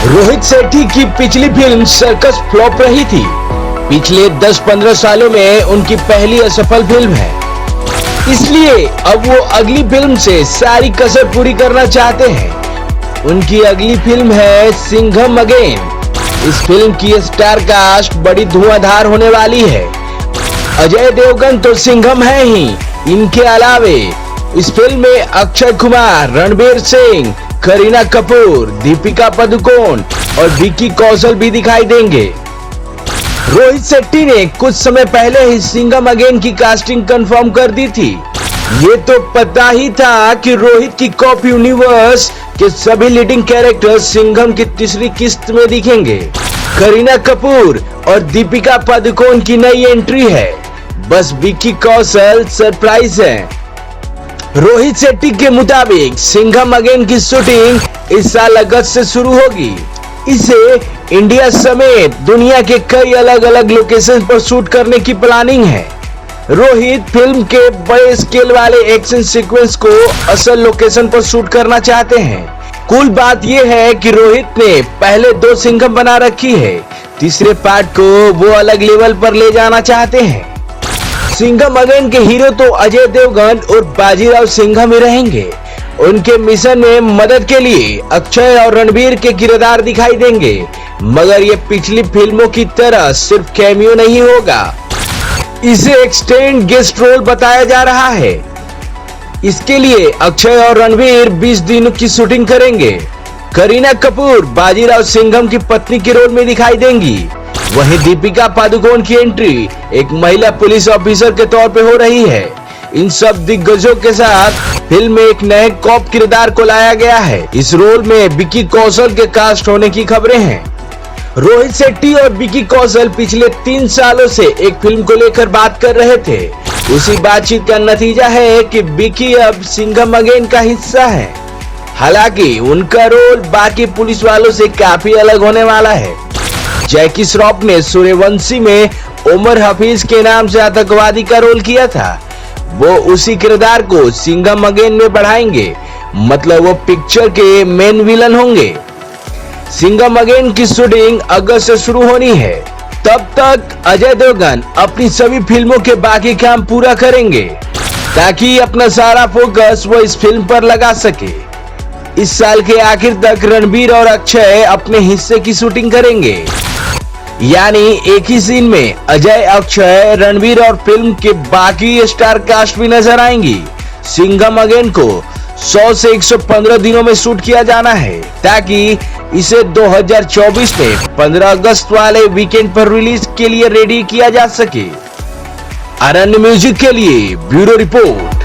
रोहित शेट्टी की पिछली film circus flop रही थी। पिछले 10-15 सालों में उनकी पहली असफल फिल्म है, इसलिए अब वो अगली फिल्म से सारी कसर पूरी करना चाहते हैं। उनकी अगली फिल्म है सिंघम अगेन। इस फिल्म की स्टार कास्ट बड़ी धुआंधार होने वाली है। अजय देवगन तो सिंघम है ही, इनके अलावे इस फिल्म में अक्षय कुमार, रणबीर सिंह, करीना कपूर, दीपिका पादुकोण और विक्की कौशल भी दिखाई देंगे। रोहित शेट्टी ने कुछ समय पहले ही सिंघम अगेन की कास्टिंग कंफर्म कर दी थी। ये तो पता ही था कि रोहित की कॉप यूनिवर्स के सभी लीडिंग कैरेक्टर सिंघम की तीसरी किस्त में दिखेंगे। करीना कपूर और दीपिका पादुकोण की नई एंट्री है, बस विक्की कौशल सरप्राइज है। रोहित शेट्टी के मुताबिक सिंघम अगेन की शूटिंग इस साल अगस्त से शुरू होगी। इसे इंडिया समेत दुनिया के कई अलग अलग लोकेशन पर शूट करने की प्लानिंग है। रोहित फिल्म के बड़े स्केल वाले एक्शन सीक्वेंस को असल लोकेशन पर शूट करना चाहते हैं। कूल बात यह है कि रोहित ने पहले 2 सिंघम बना रखी है, तीसरे पार्ट को वो अलग लेवल पर ले जाना चाहते हैं। सिंघम अगेन के हीरो तो अजय देवगन और बाजीराव सिंघम ही रहेंगे। उनके मिशन में मदद के लिए अक्षय और रणबीर के किरदार दिखाई देंगे, मगर ये पिछली फिल्मों की तरह सिर्फ कैमियो नहीं होगा। इसे एक्सटेंड गेस्ट रोल बताया जा रहा है। इसके लिए अक्षय और रणबीर 20 दिनों की शूटिंग करेंगे। करीना कपूर बाजीराव सिंघम की पत्नी के रोल में दिखाई देंगी। वहीं दीपिका पादुकोण की एंट्री एक महिला पुलिस ऑफिसर के तौर पे हो रही है। इन सब दिग्गजों के साथ फिल्म में एक नए कॉप किरदार को लाया गया है। इस रोल में विक्की कौशल के कास्ट होने की खबरें हैं। रोहित शेट्टी और विक्की कौशल पिछले 3 सालों से एक फिल्म को लेकर बात कर रहे थे। उसी बातचीत का नतीजा है कि विक्की अब सिंघम अगेन का हिस्सा है। हालांकि उनका रोल बाकी पुलिस वालों से काफी अलग होने वाला है। जैकी श्रॉफ ने सूर्यवंशी में उमर हफीज के नाम से आतंकवादी का रोल किया था। वो उसी किरदार को सिंघम अगेन में बढ़ाएंगे, मतलब वो पिक्चर के मेन विलन होंगे। सिंघम अगेन की शूटिंग अगस्त से शुरू होनी है। तब तक अजय देवगन अपनी सभी फिल्मों के बाकी काम पूरा करेंगे ताकि अपना सारा फोकस वो इस फिल्म पर लगा सके। इस साल के आखिर तक रणबीर और अक्षय अपने हिस्से की शूटिंग करेंगे, यानी एक ही सीन में अजय, अक्षय, रणबीर और फिल्म के बाकी स्टार कास्ट भी नजर आएंगी। सिंघम अगेन को 100 से 115 दिनों में शूट किया जाना है ताकि इसे 2024 में 15 अगस्त वाले वीकेंड पर रिलीज के लिए रेडी किया जा सके। अरण्य म्यूजिक के लिए ब्यूरो रिपोर्ट।